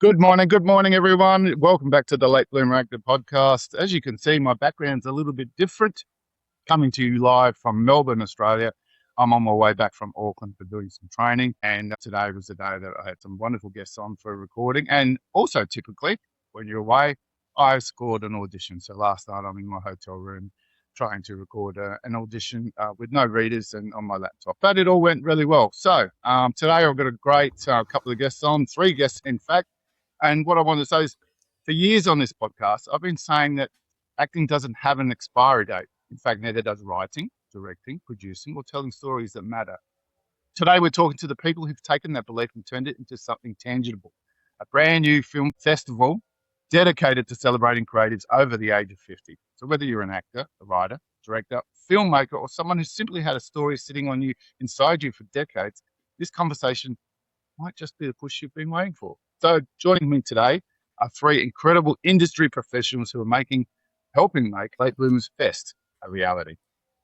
Good morning, everyone. Welcome back to the Late Bloomer Actor podcast. As you can see, my background's a little bit different. Coming to you live from Melbourne, Australia. I'm on my way back from Auckland for doing some training, and today was the day that I had some wonderful guests on for recording. And also, typically, when you're away, I scored an audition. So last night, I'm in my hotel room trying to record an audition with no readers and on my laptop. But it all went really well. So today, I've got a great couple of guests on, 3 guests, in fact. And what I want to say is, for years on this podcast, I've been saying that acting doesn't have an expiry date. In fact, neither does writing, directing, producing, or telling stories that matter. Today, we're talking to the people who've taken that belief and turned it into something tangible. A brand new film festival dedicated to celebrating creatives over the age of 50. So whether you're an actor, a writer, director, filmmaker, or someone who simply had a story sitting on you inside you for decades, this conversation might just be the push you've been waiting for. So joining me today are 3 incredible industry professionals who are helping make Late Bloomers Fest a reality.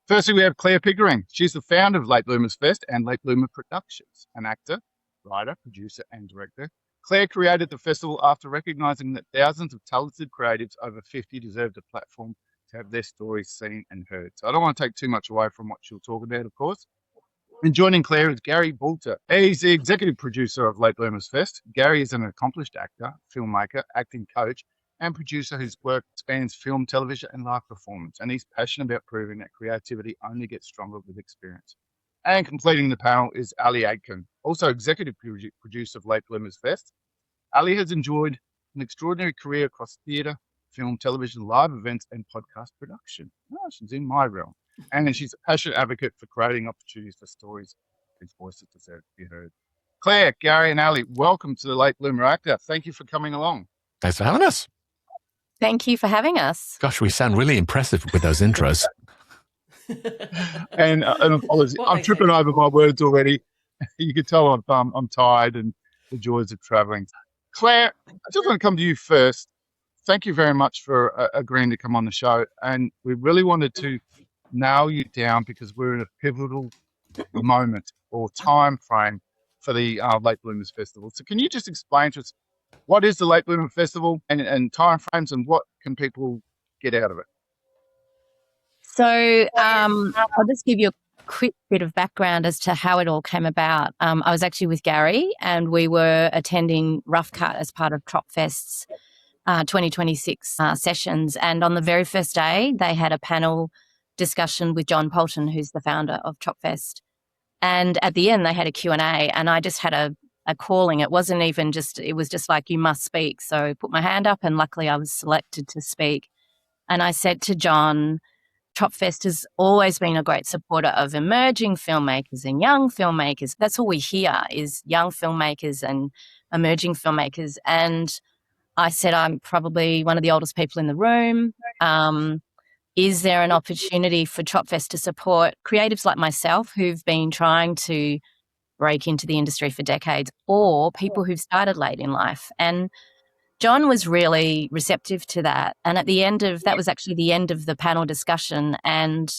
Firstly, we have Clare Pickering. She's the founder of Late Bloomers Fest and Late Bloomer Productions, an actor, writer, producer, and director. Clare created the festival after recognising that thousands of talented creatives over 50 deserved a platform to have their stories seen and heard. So I don't want to take too much away from what she'll talk about, of course. And joining Clare is Gary Boulter. He's the executive producer of Late Bloomers Fest. Gary is an accomplished actor, filmmaker, acting coach, and producer whose work spans film, television, and live performance. And he's passionate about proving that creativity only gets stronger with experience. And completing the panel is Ali Aitken, also executive producer of Late Bloomers Fest. Ali has enjoyed an extraordinary career across theatre, film, television, live events, and podcast production. Oh, she's in my realm. And she's a passionate advocate for creating opportunities for stories whose voices deserve to be heard. Clare, Gary, and Ali, welcome to the Late Bloomer Actor. Thank you for coming along. Thanks for having us. Thank you for having us. Gosh, we sound really impressive with those intros. and apologies, I'm tripping over my words already. You can tell I'm tired and the joys of traveling. Clare, I just want to come to you first. Thank you very much for agreeing to come on the show. And we really wanted to nail you down because we're in a pivotal moment or time frame for the Late Bloomers Festival. So can you just explain to us what is the Late Bloomer Festival and time frames, and what can people get out of it? So I'll just give you a quick bit of background as to how it all came about. I was actually with Gary and we were attending Rough Cut as part of Tropfest's 2026 sessions. And on the very first day, they had a panel discussion with John Polton, who's the founder of Tropfest. And at the end, they had a Q&A, and I just had a calling. It wasn't even just, it was just like, you must speak. So I put my hand up, and luckily I was selected to speak. And I said to John, Tropfest has always been a great supporter of emerging filmmakers and young filmmakers. That's all we hear is young filmmakers and emerging filmmakers. And I said, I'm probably one of the oldest people in the room. Is there an opportunity for Tropfest to support creatives like myself who've been trying to break into the industry for decades, or people who've started late in life? And John was really receptive to that. And at the end of, that was actually the end of the panel discussion. And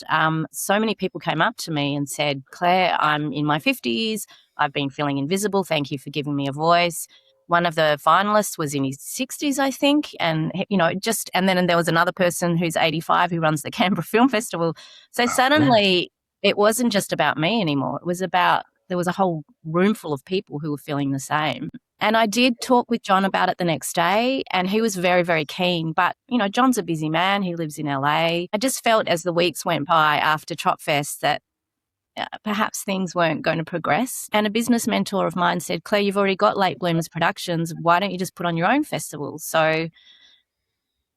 so many people came up to me and said, Clare, I'm in my 50s. I've been feeling invisible. Thank you for giving me a voice. One of the finalists was in his 60s, I think. And, and then there was another person who's 85 who runs the Canberra Film Festival. So suddenly it wasn't just about me anymore. It was about, there was a whole room full of people who were feeling the same. And I did talk with John about it the next day, and he was very, very keen. But, John's a busy man. He lives in LA. I just felt as the weeks went by after Tropfest that perhaps things weren't going to progress. And a business mentor of mine said, Clare, you've already got Late Bloomers Productions. Why don't you just put on your own festival? So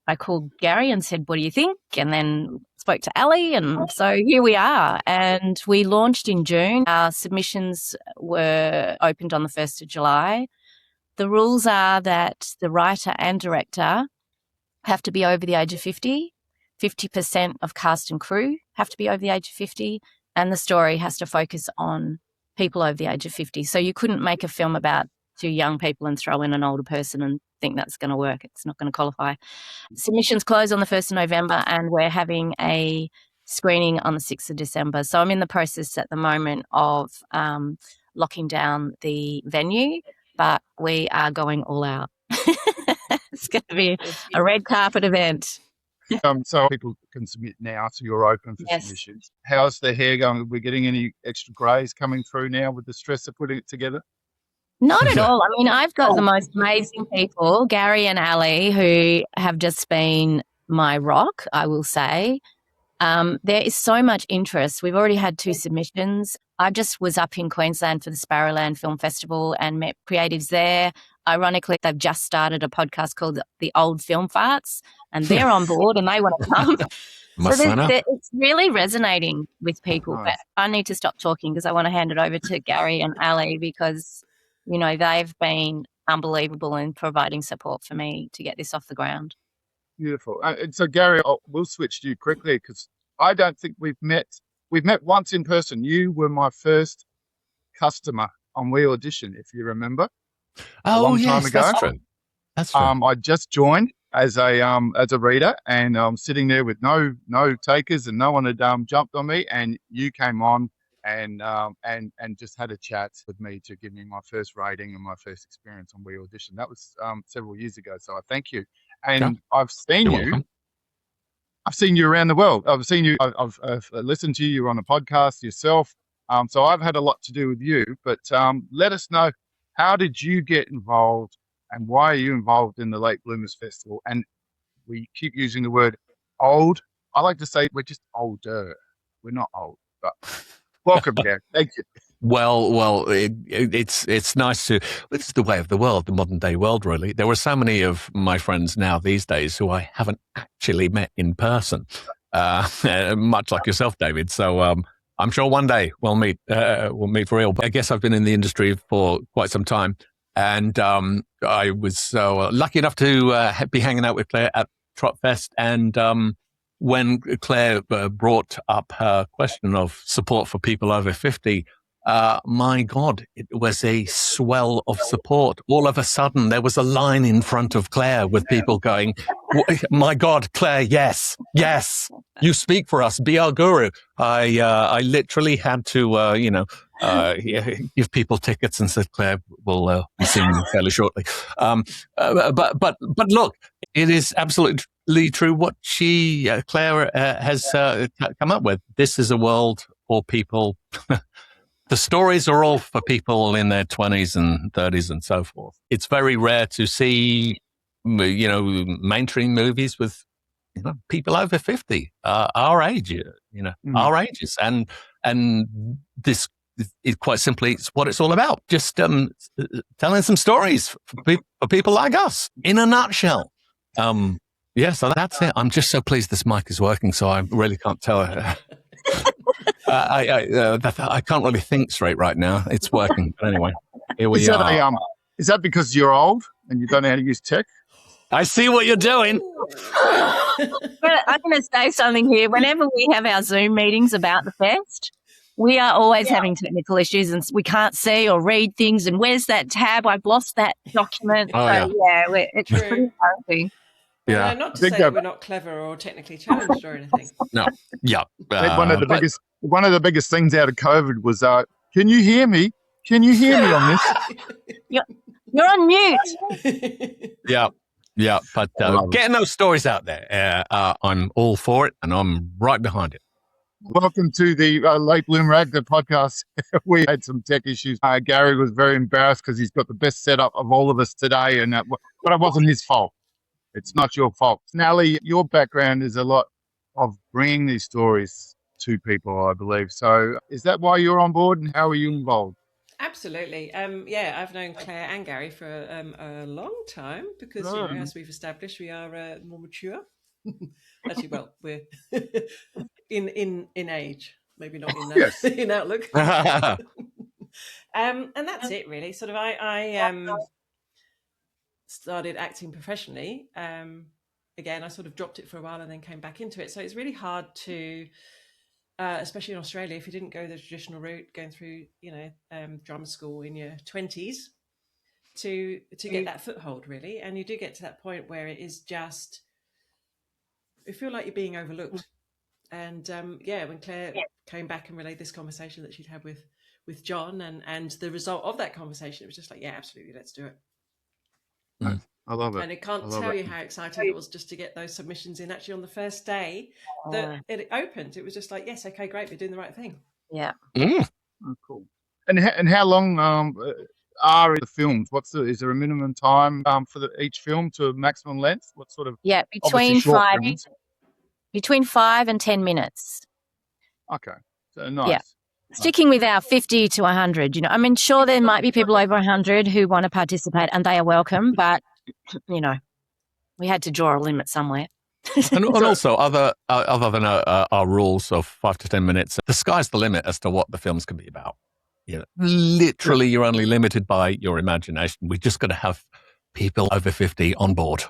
I called Gary and said, what do you think? And then spoke to Ali. And so here we are. And we launched in June. Our submissions were opened on the 1st of July. The rules are that the writer and director have to be over the age of 50. 50% of cast and crew have to be over the age of 50. And the story has to focus on people over the age of 50. So you couldn't make a film about 2 young people and throw in an older person and think that's going to work. It's not going to qualify. Submissions close on the 1st of November, and we're having a screening on the 6th of December. So I'm in the process at the moment of locking down the venue, but we are going all out. It's going to be a red carpet event. So people can submit now, so you're open for Yes. submissions. How's the hair going? Are we getting any extra greys coming through now with the stress of putting it together? Not at all. I mean, I've got the most amazing people, Gary and Ali, who have just been my rock, I will say. There is so much interest. We've already had 2 submissions. I just was up in Queensland for the Sparrowland Film Festival and met creatives there. Ironically, they've just started a podcast called The Old Film Farts, and they're on board and they want to come. Must sign up. It's really resonating with people. Nice. But I need to stop talking because I want to hand it over to Gary and Ali because, you know, they've been unbelievable in providing support for me to get this off the ground. Beautiful. And so, Gary, we'll switch to you quickly because I don't think we've met. We've met once in person. You were my first customer on We Audition, if you remember. Oh, long yes, time ago. that's true. That's true. I just joined as a reader, and I'm sitting there with no takers, and no one had jumped on me, and you came on and just had a chat with me to give me my first rating and my first experience on We Audition. That was several years ago, so I thank you. And I've seen You're you. welcome. I've seen you around the world. I've seen you. I've listened to you. You're on a podcast yourself. So I've had a lot to do with you. But let us know, how did you get involved, and why are you involved in the Late Bloomers Festival? And we keep using the word old. I like to say we're just older. We're not old, but welcome, Gary. Thank you. Well, it's nice to. It's the way of the world, the modern day world. Really, there were so many of my friends now these days who I haven't actually met in person, much like yourself, David. So I'm sure one day we'll meet for real. But I guess I've been in the industry for quite some time, and I was lucky enough to be hanging out with Claire at Trotfest, and when Claire brought up her question of support for people over 50. My God, it was a swell of support. All of a sudden, there was a line in front of Claire with people going, my God, Claire, yes, you speak for us, be our guru. I literally had to, give people tickets and said, Claire will be seeing you fairly shortly. But look, it is absolutely true what Claire has come up with. This is a world for people. The stories are all for people in their 20s and 30s and so forth. It's very rare to see, mainstream movies with, people over 50, our age, our ages. And this is quite simply it's what it's all about. Just telling some stories for people like us in a nutshell. So that's it. I'm just so pleased this mic is working, so I really can't tell her. I can't really think straight right now. It's working. But anyway, here we are. Is that because you're old and you don't know how to use tech? I see what you're doing. But I'm going to say something here. Whenever we have our Zoom meetings about the fest, we are always having technical issues and we can't see or read things. And where's that tab? I've lost that document. It's pretty embarrassing. Yeah, not to say that we're not clever or technically challenged or anything. No, yeah. One of the biggest things out of COVID was, can you hear me? Can you hear me on this? You're on mute. Yeah. But getting those stories out there, I'm all for it, and I'm right behind it. Welcome to the Late Bloomer Actor podcast. We had some tech issues. Gary was very embarrassed because he's got the best setup of all of us today, but it wasn't his fault. It's not your fault. Ali, your background is a lot of bringing these stories to people, I believe. So is that why you're on board, and how are you involved? Absolutely. I've known Claire and Gary for a long time because, as we've established, we are more mature. Actually, well, we're in age, maybe not in in outlook. And that's it, really. Sort of, I started acting professionally. Again, I sort of dropped it for a while and then came back into it. So it's really hard to, especially in Australia, if you didn't go the traditional route, going through, drama school in your 20s, to get that foothold, really. And you do get to that point where it is just, you feel like you're being overlooked. And when Claire came back and relayed this conversation that she'd had with John and the result of that conversation, it was just like, yeah, absolutely, let's do it. I love it. And I can't tell you how exciting it was just to get those submissions in. Actually, on the first day that it opened, it was just like, yes, okay, great, we're doing the right thing. Yeah. Mm. Oh, cool. And how long are the films? Is there a minimum time for each film to maximum length? What sort of? Yeah, Obviously short films. between 5 and 10 minutes. Okay, so nice. Yeah. Sticking with our 50 to 100, I mean, sure, there might be people over 100 who want to participate, and they are welcome, but, we had to draw a limit somewhere. And also, other than our rules of 5 to 10 minutes, the sky's the limit as to what the films can be about. Literally, you're only limited by your imagination. We just got to have people over 50 on board.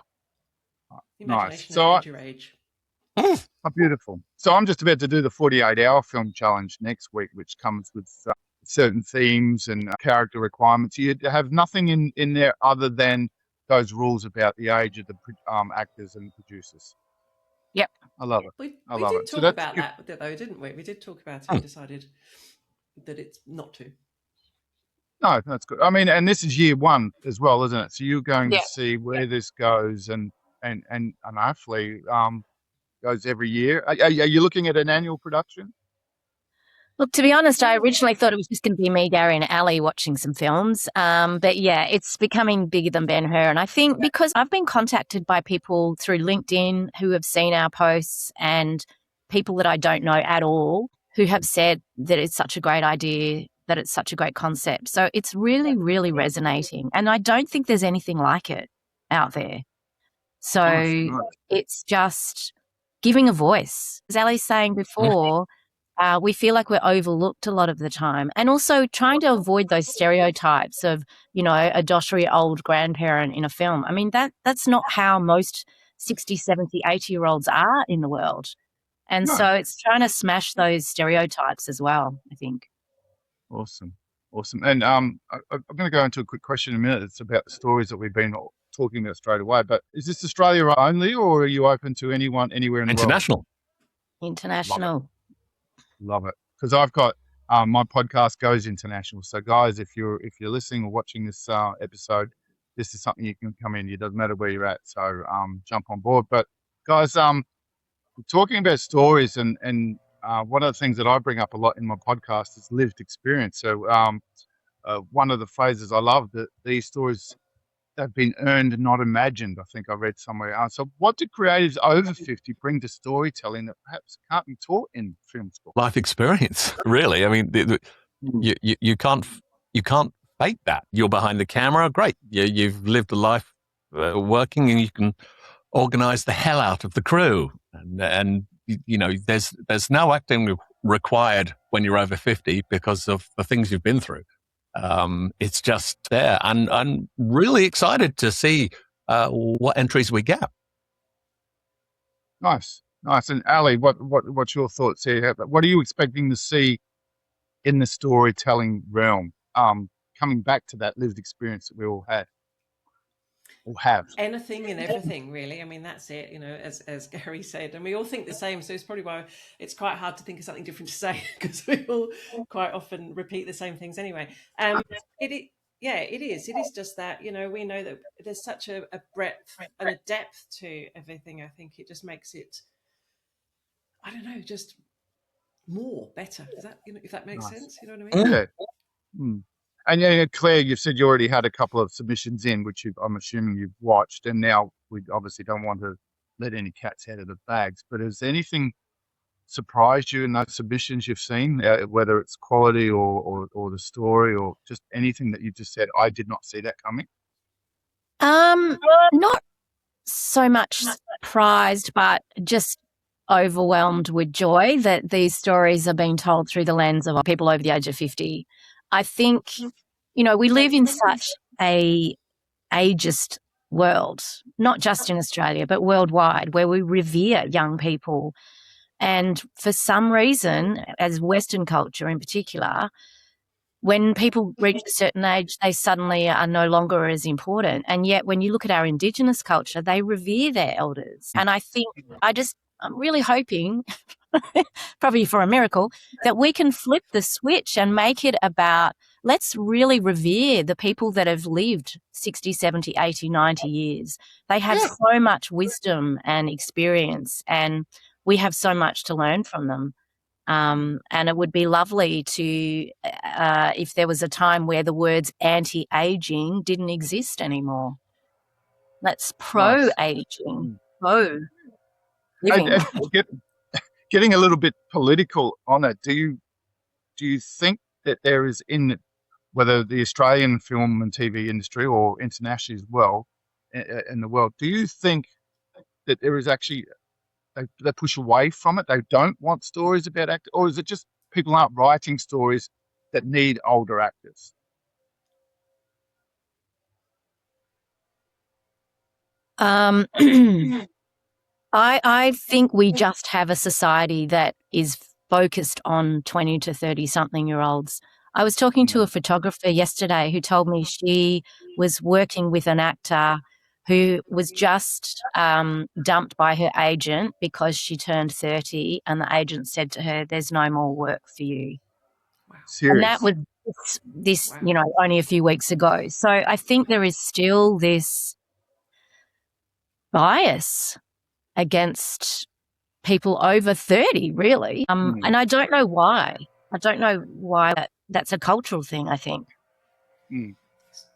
Nice. So, your age. Oh, beautiful. So I'm just about to do the 48-hour film challenge next week, which comes with certain themes and character requirements. You have nothing in there other than those rules about the age of the actors and producers. Yep. I love it. We love did it. talk about that, though, didn't we? We did talk about it and decided that it's not to. No, that's good. I mean, and this is year one as well, isn't it? So you're going to see where this goes and hopefully goes every year. Are you looking at an annual production? Look, to be honest, I originally thought it was just going to be me, Gary, and Ali watching some films. But yeah, it's becoming bigger than Ben-Hur. And I think because I've been contacted by people through LinkedIn who have seen our posts and people that I don't know at all who have said that it's such a great idea, that it's such a great concept. So it's really, really resonating. And I don't think there's anything like it out there. So it's just giving a voice. As Ali's saying before, we feel like we're overlooked a lot of the time, and also trying to avoid those stereotypes of, a doshery old grandparent in a film. I mean, that's not how most 60, 70, 80-year-olds are in the world. And so it's trying to smash those stereotypes as well, I think. Awesome. And I'm going to go into a quick question in a minute. It's about the stories that we've been talking about straight away. But is this Australia only, or are you open to anyone anywhere in the world? International. Love it. Because I've got my podcast goes international. So guys, if you're listening or watching this episode, this is something you can come in. It doesn't matter where you're at. So jump on board. But guys, talking about stories and one of the things that I bring up a lot in my podcast is lived experience. So one of the phrases I love, that these stories have been earned, not imagined, I think I read somewhere. So what do creatives over 50 bring to storytelling that perhaps can't be taught in film school? Life experience, really. I mean, you can't fake that. You're behind the camera, great. You've lived a life working, and you can organize the hell out of the crew. And there's no acting required when you're over 50 because of the things you've been through. It's just there, and I'm really excited to see what entries we get. Nice. And Ali, what's your thoughts here? What are you expecting to see in the storytelling realm? Coming back to that lived experience that we all had. Or have. Anything and everything, really. I mean, that's it, as Gary said, and we all think the same, so it's probably why it's quite hard to think of something different to say, because we all quite often repeat the same things anyway. It is just that, we know that there's such a breadth and a depth to everything. I think it just makes it, I don't know, just better. Is that, if that makes sense? You know what I mean? Yeah. And Claire, you've said you already had a couple of submissions in, which I'm assuming you've watched, and now we obviously don't want to let any cats out of the bags. But has anything surprised you in those submissions you've seen, whether it's quality or the story, or just anything that you just said, I did not see that coming? Not so much surprised, but just overwhelmed with joy that these stories are being told through the lens of people over the age of 50. I think, we live in such a ageist world, not just in Australia, but worldwide, where we revere young people. And for some reason, as Western culture in particular, when people reach a certain age, they suddenly are no longer as important. And yet when you look at our Indigenous culture, they revere their elders. And I think I'm really hoping, probably for a miracle, that we can flip the switch and make it about let's really revere the people that have lived 60, 70, 80, 90 years. They have so much wisdom and experience, and we have so much to learn from them. And it would be lovely to, if there was a time where the words anti-aging didn't exist anymore. That's pro-aging, pro-living. And getting a little bit political on it, do you think that there is, in whether the Australian film and TV industry or internationally as well in the world, do you think that there is actually, they push away from it, they don't want stories about actors, or is it just people aren't writing stories that need older actors? I think we just have a society that is focused on 20 to 30-something-year-olds. I was talking to a photographer yesterday who told me she was working with an actor who was just dumped by her agent because she turned 30, and the agent said to her, "There's no more work for you." Wow. Serious. And that was this, only a few weeks ago. So I think there is still this bias against people over 30, really. And I don't know why. That's a cultural thing, I think.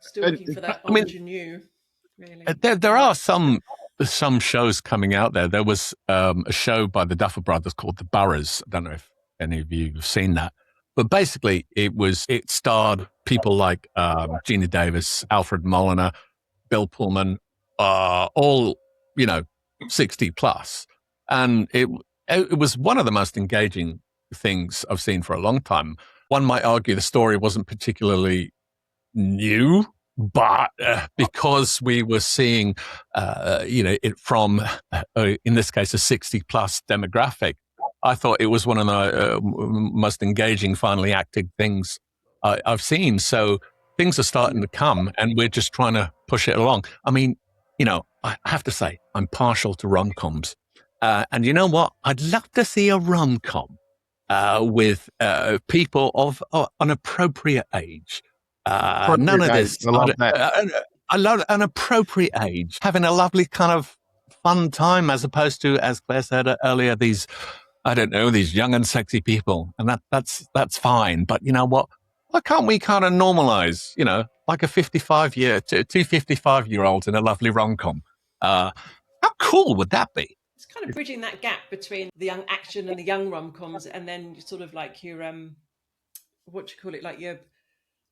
Still looking for that ingenue, really. There are some shows coming out there. There was a show by the Duffer Brothers called The Boroughs. I don't know if any of you have seen that. But basically, it starred people like Gina Davis, Alfred Molina, Bill Pullman, all 60 plus, and it was one of the most engaging things I've seen for a long time. One might argue the story wasn't particularly new, but because we were seeing, it from, in this case, a 60 plus demographic, I thought it was one of the most engaging, finely acted things I've seen. So things are starting to come, and we're just trying to push it along. I mean, I have to say, I'm partial to rom-coms. And you know what? I'd love to see a rom-com with people of an appropriate age. None of this. I love that. I love an appropriate age, having a lovely kind of fun time, as opposed to, as Claire said earlier, these young and sexy people. And that's fine. But you know what? Why can't we kind of normalize, like two 55-year-olds in a lovely rom-com? How cool would that be? It's kind of bridging that gap between the young action and the young rom-coms, and then sort of like your what do you call it, like your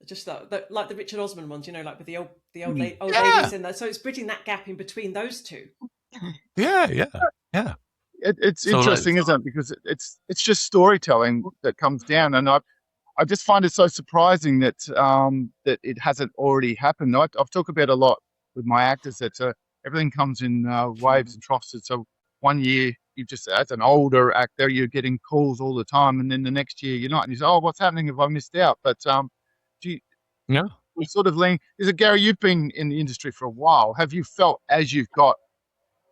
just like the Richard Osman ones, like with the old ladies in there. So it's bridging that gap in between those two. Yeah. It's interesting, isn't it? Because it's just storytelling that comes down, and I just find it so surprising that that it hasn't already happened. I've talked about a lot with my actors that everything comes in waves and troughs. So one year, you just, as an older actor, you're getting calls all the time, and then the next year you're not, and you say, "Oh, what's happening? Have I missed out?" But we sort of lean. Is it, Gary? You've been in the industry for a while. Have you felt as you've got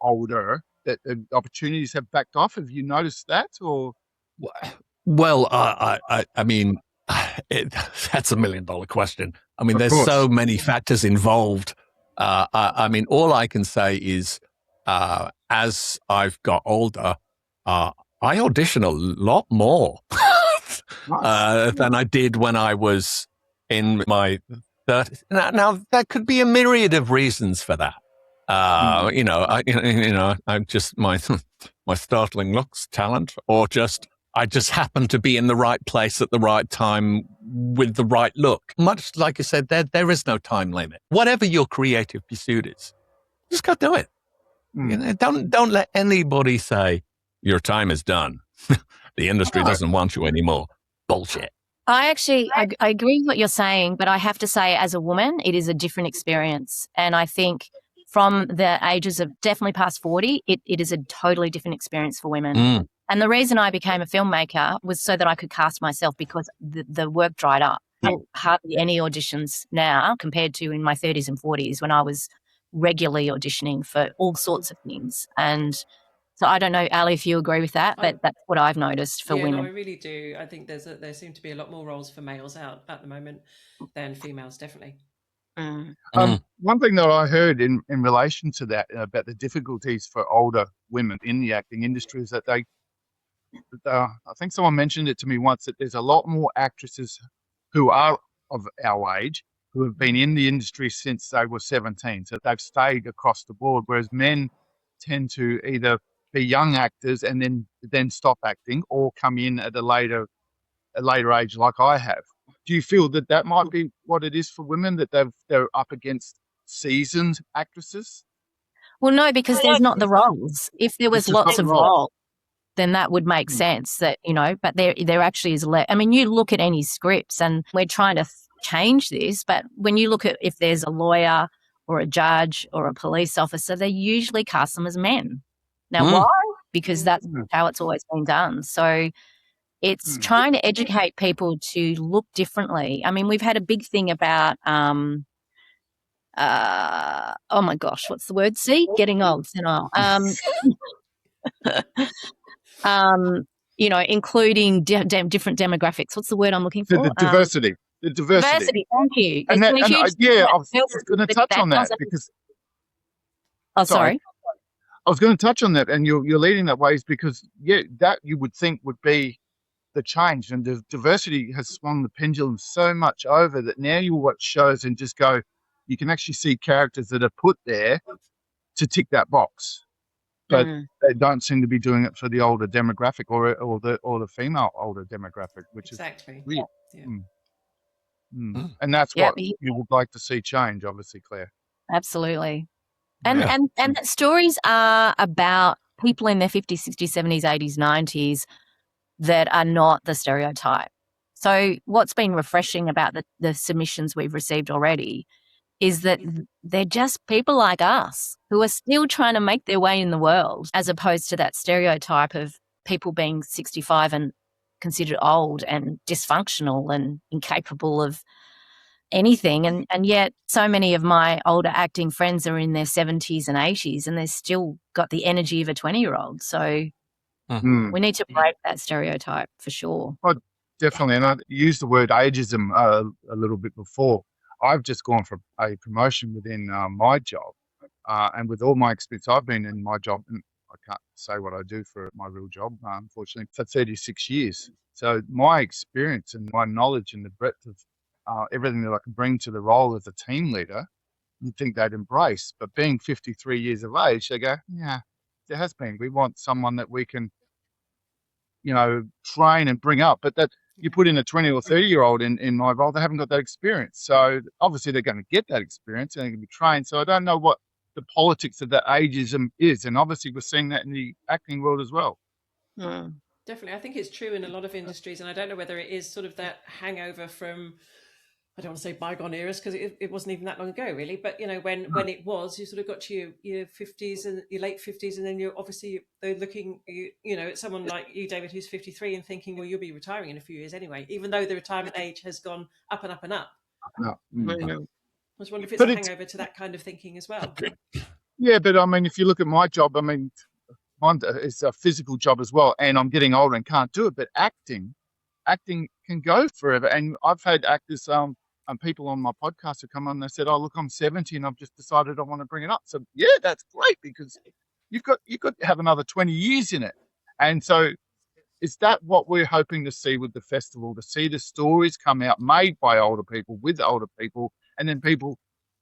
older that the opportunities have backed off? Have you noticed that, or? Well, I mean, that's $1 million question. I mean, there's so many factors involved. I mean, all I can say is, as I've got older, I audition a lot more than I did when I was in my 30s. Now there could be a myriad of reasons for that. I'm just my startling looks, talent, or I just happen to be in the right place at the right time with the right look. Much like I said, there is no time limit. Whatever your creative pursuit is, just go do it. Don't let anybody say your time is done. The industry doesn't want you anymore. Bullshit. I agree with what you're saying, but I have to say, as a woman, it is a different experience. And I think from the ages of definitely past 40, it is a totally different experience for women. And the reason I became a filmmaker was so that I could cast myself, because the work dried up. Hardly any auditions now compared to in my 30s and 40s when I was regularly auditioning for all sorts of things. And So I don't know, Ali, if you agree with that, but that's what I've noticed for yeah, women. no, I really do. I think there seem to be a lot more roles for males out at the moment than females, definitely. One thing that I heard in relation to that about the difficulties for older women in the acting industry is that I think someone mentioned it to me once, that there's a lot more actresses who are of our age who have been in the industry since they were 17, so they've stayed across the board, whereas men tend to either be young actors and then stop acting, or come in at a later age like I have. Do you feel that that might be what it is for women, that they're up against seasoned actresses? Well, no, because there's not the roles. If there was It's just not lots the of role. roles, then that would make sense that, but there actually is less. I mean, you look at any scripts, and we're trying to change this, but when you look at if there's a lawyer or a judge or a police officer, they usually cast them as men. Now, why? Because that's how it's always been done. So it's trying to educate people to look differently. I mean, we've had a big thing about oh my gosh, what's the word? See, getting old, senile. Including different demographics. What's the word I'm looking for? The diversity. Diversity. Thank you. And It's been a huge thing. I was going to touch on that because. Oh, sorry. I was going to touch on that, and you're leading that way, is because that you would think would be the change, and the diversity has swung the pendulum so much over that now you watch shows and just go, you can actually see characters that are put there to tick that box, but they don't seem to be doing it for the older demographic or the female older demographic, which is weird. Yeah. And that's what you would like to see change, obviously, Claire. Absolutely. And that stories are about people in their 50s, 60s, 70s, 80s, 90s that are not the stereotype. So what's been refreshing about the submissions we've received already is that they're just people like us who are still trying to make their way in the world, as opposed to that stereotype of people being 65 and considered old and dysfunctional and incapable of anything. And yet so many of my older acting friends are in their 70s and 80s, and they've still got the energy of a 20-year-old. So we need to break that stereotype for sure. Oh, definitely. And I used the word ageism a little bit before. I've just gone for a promotion within my job. And with all my experience, I've been in my job, and I can't say what I do for my real job, unfortunately, for 36 years. So my experience and my knowledge and the breadth of everything that I can bring to the role as a team leader, you'd think they'd embrace. But being 53 years of age, they go, yeah, there has been. We want someone that we can, train and bring up. But that you put in a 20 or 30-year-old in my role, they haven't got that experience. So obviously they're going to get that experience and they're going to be trained. So I don't know what the politics of that ageism is. And obviously we're seeing that in the acting world as well. Definitely. I think it's true in a lot of industries. And I don't know whether it is sort of that hangover from, I don't want to say bygone eras, because it wasn't even that long ago, really. But, when it was, you sort of got to your 50s and your late 50s, and then they're looking, at someone like you, David, who's 53 and thinking, well, you'll be retiring in a few years anyway, even though the retirement age has gone up and up and up. I was wondering if it's a hangover to that kind of thinking as well. Yeah, but I mean, if you look at my job, I mean, it's a physical job as well, and I'm getting older and can't do it. But acting can go forever. And I've had actors, and people on my podcast who come on, they said, "Oh, look, I'm 70 and I've just decided I want to bring it up." So yeah, that's great, because you've got to have another 20 years in it. And so, is that what we're hoping to see with the festival? To see the stories come out made by older people with older people, and then people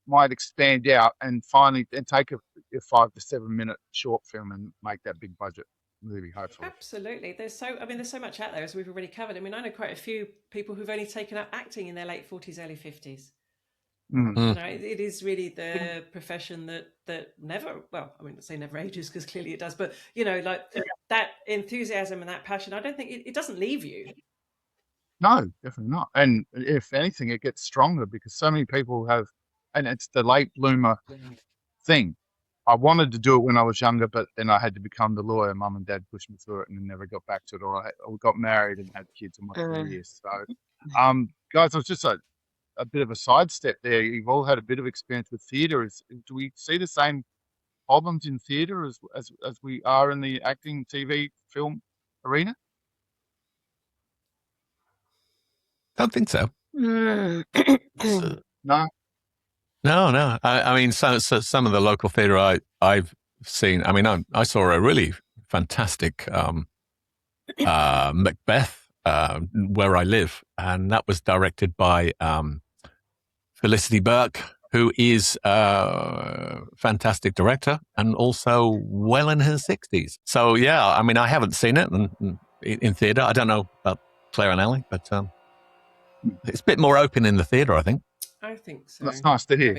might expand out and finally take a 5 to 7 minute short film and make that big budget movie, hopefully. Absolutely. There's so much out there, as we've already covered. I mean, I know quite a few people who've only taken up acting in their late 40s, early 50s. It is really the profession that never, well, I wouldn't say never ages, because clearly it does, but that enthusiasm and that passion, I don't think it doesn't leave you. No, definitely not. And if anything, it gets stronger, because so many people have, and it's the late bloomer thing. I wanted to do it when I was younger, but then I had to become the lawyer. Mum and Dad pushed me through it and never got back to it, or I got married and had kids in my career. So, guys, it was just a bit of a sidestep there. You've all had a bit of experience with theatre. Do we see the same problems in theatre as we are in the acting, TV, film arena? Don't think so. Mm. No. No. I mean, so some of the local theatre I've seen. I mean, I saw a really fantastic Macbeth where I live, and that was directed by Felicity Burke, who is a fantastic director and also well in her 60s. So yeah, I mean, I haven't seen it in theatre. I don't know about Claire and Ali, but it's a bit more open in the theatre, I think. I think so. That's nice to hear.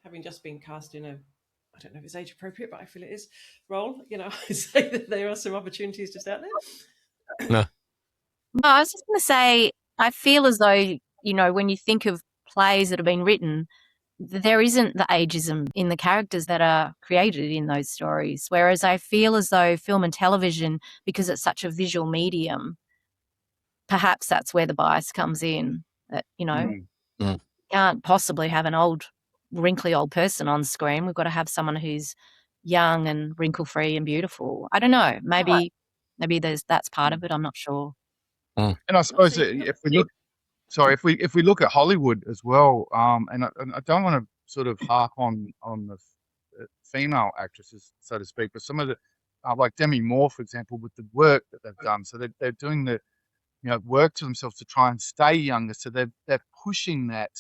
Having just been cast in I don't know if it's age appropriate, but I feel it is, role, I say that there are some opportunities just out there. No. No, I was just going to say, I feel as though, when you think of plays that have been written, there isn't the ageism in the characters that are created in those stories. Whereas I feel as though film and television, because it's such a visual medium, perhaps that's where the bias comes in. That, can't possibly have an wrinkly old person on screen. We've got to have someone who's young and wrinkle-free and beautiful. I don't know. Maybe that's part of it. I'm not sure. And I suppose if we look at Hollywood as well, and I don't want to sort of harp on the female actresses, so to speak, but some of the like Demi Moore, for example, with the work that they've done, so they're doing the work to themselves to try and stay younger. So they're pushing that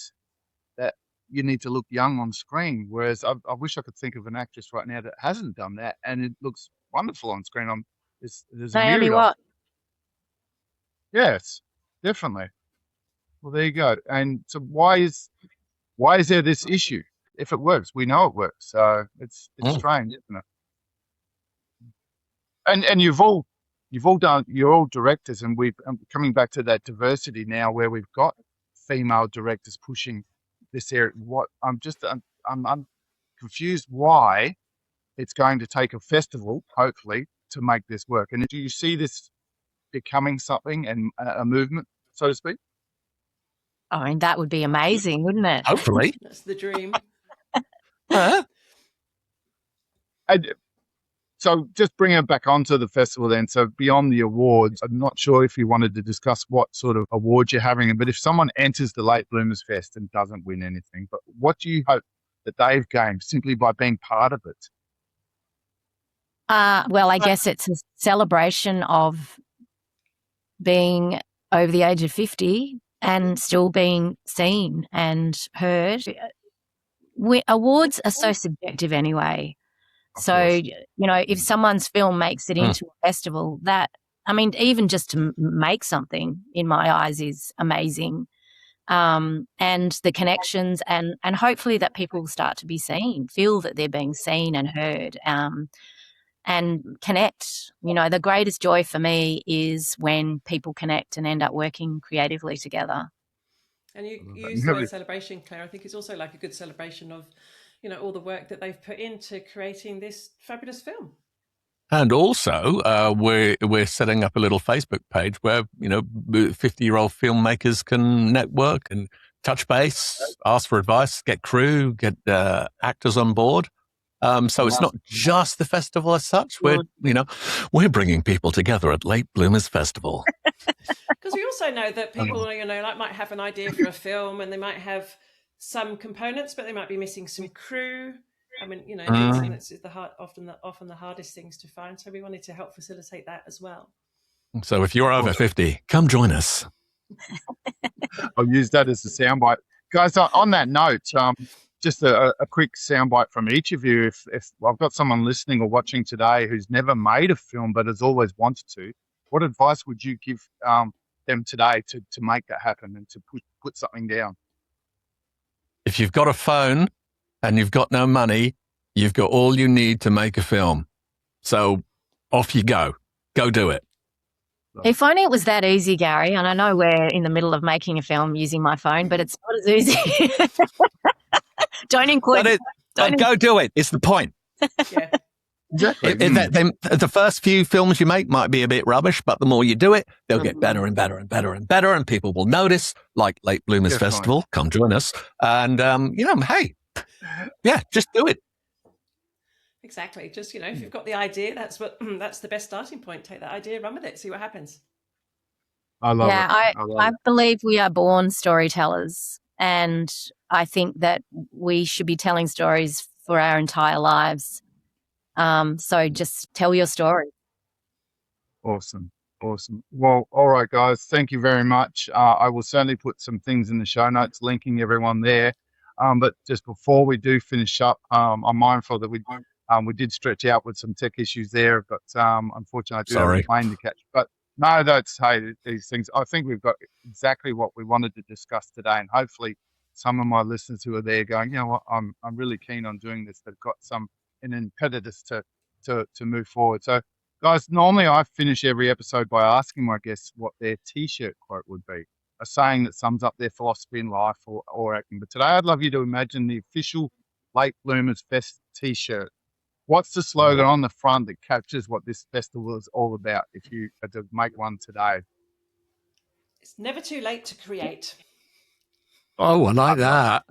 you need to look young on screen. Whereas I wish I could think of an actress right now that hasn't done that, and it looks wonderful on screen. There's a Naomi myriad Watts. Yes, definitely. Well, there you go. And so why is there this issue? If it works, we know it works. So it's strange, isn't it? And you're all directors, and I'm coming back to that diversity now, where we've got female directors pushing this area. I'm confused why it's going to take a festival, hopefully, to make this work. And do you see this becoming something and a movement, so to speak? I mean, that would be amazing, wouldn't it? Hopefully. That's the dream. So just bring it back onto the festival then. So beyond the awards, I'm not sure if you wanted to discuss what sort of awards you're having, but if someone enters the Late Bloomers Fest and doesn't win anything, but what do you hope that they've gained simply by being part of it? Well, I guess it's a celebration of being over the age of 50 and still being seen and heard. Awards are so subjective anyway. So, if someone's film makes it into a festival, even just to make something, in my eyes, is amazing. And the connections and hopefully that people will start to be seen, feel that they're being seen and heard, and connect. The greatest joy for me is when people connect and end up working creatively together. And you use the word celebration, Claire. I think it's also like a good celebration of all the work that they've put into creating this fabulous film. And also, we're setting up a little Facebook page where 50-year-old filmmakers can network and touch base, ask for advice, get crew, get actors on board. So it's not just the festival as such. We're bringing people together at Late Bloomers Festival. Because we also know that people, might have an idea for a film and they might have some components, but they might be missing some crew. I mean, it's often the hardest things to find. So we wanted to help facilitate that as well. So if you're over 50, come join us. I'll use that as a soundbite. Guys, on that note, just a quick soundbite from each of you. If I've got someone listening or watching today who's never made a film but has always wanted to, what advice would you give them today to make that happen and to put something down? If you've got a phone and you've got no money, you've got all you need to make a film. So off you go. Go do it. If only it was that easy, Gary. And I know we're in the middle of making a film using my phone, but it's not as easy. Don't include it. Go do it. It's the point. Yeah. Exactly. The first few films you make might be a bit rubbish, but the more you do it, they'll get better and better and better and better, and people will notice, like Late Bloomers Festival. Come join us. And, hey, yeah, just do it. Exactly. Just, if you've got the idea, that's the best starting point. Take that idea, run with it, see what happens. I love it. I believe we are born storytellers, and I think that we should be telling stories for our entire lives. So just tell your story. Awesome. Well, all right, guys. Thank you very much. I will certainly put some things in the show notes, linking everyone there. But just before we do finish up, I'm mindful that we did stretch out with some tech issues there, but unfortunately, I do have a plane to catch. But no, these things. I think we've got exactly what we wanted to discuss today, and hopefully, some of my listeners who are there going, you know what, I'm really keen on doing this. They've got an impetus to move forward. So, guys, normally I finish every episode by asking my guests what their T-shirt quote would be, a saying that sums up their philosophy in life or acting. But today I'd love you to imagine the official Late Bloomers Fest T-shirt. What's the slogan on the front that captures what this festival is all about, if you had to make one today? It's never too late to create. Oh, I like that.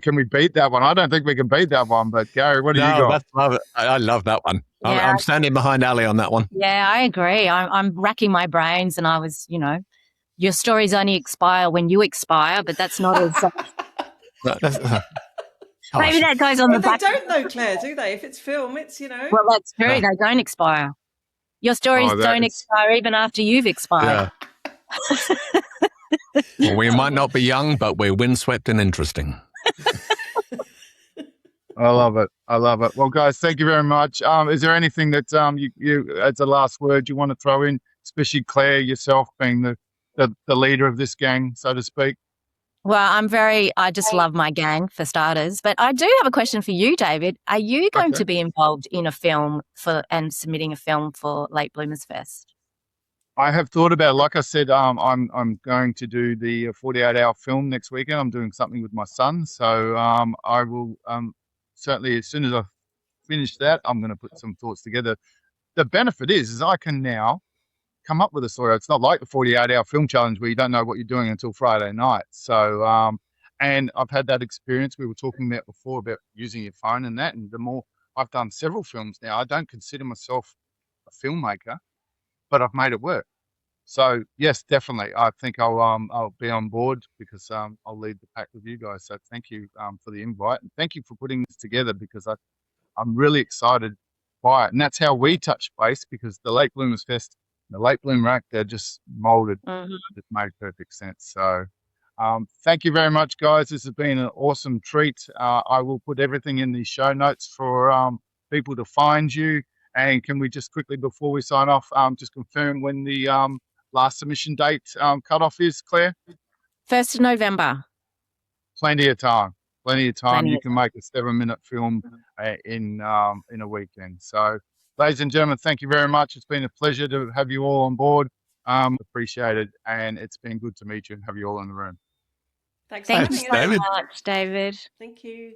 Can we beat that one? I don't think we can beat that one, but Gary, what do you got? I love that one. Yeah. I'm standing behind Ali on that one. Yeah, I agree. I'm racking my brains, and I was, your stories only expire when you expire, but that's not as... Maybe that goes on the back. They don't know, Claire, do they? If it's film, it's, Well, that's true. They don't expire. Your stories don't expire even after you've expired. Yeah. Well, we might not be young, but we're windswept and interesting. I love it. Well, guys, thank you very much. Is there anything that you as a last word you want to throw in, especially Claire, yourself being the leader of this gang, so to speak? Well, I just love my gang, for starters. But I do have a question for you, David. Are you going to be involved in a film and submitting a film for Late Bloomers Fest? I have thought about it. Like I said, I'm going to do the 48-hour film next weekend. I'm doing something with my son. So I will certainly, as soon as I finish that, I'm going to put some thoughts together. The benefit is I can now come up with a story. It's not like the 48-hour film challenge where you don't know what you're doing until Friday night. So, and I've had that experience we were talking about before about using your phone and that. And the more I've done several films now, I don't consider myself a filmmaker, but I've made it work. So yes, definitely. I think I'll be on board because I'll lead the pack with you guys. So thank you for the invite, and thank you for putting this together because I'm really excited by it. And that's how we touch base, because the Late Bloomers Fest, the Late Bloom Rack, they're just molded. It made perfect sense. So thank you very much, guys. This has been an awesome treat. I will put everything in the show notes for people to find you. And can we just quickly, before we sign off, just confirm when the last submission date cutoff is, Claire? 1st of November. Plenty of time. You can make a 7-minute film in a weekend. So, ladies and gentlemen, thank you very much. It's been a pleasure to have you all on board. Appreciated, and it's been good to meet you and have you all in the room. Thanks so David. much, David. Thank you.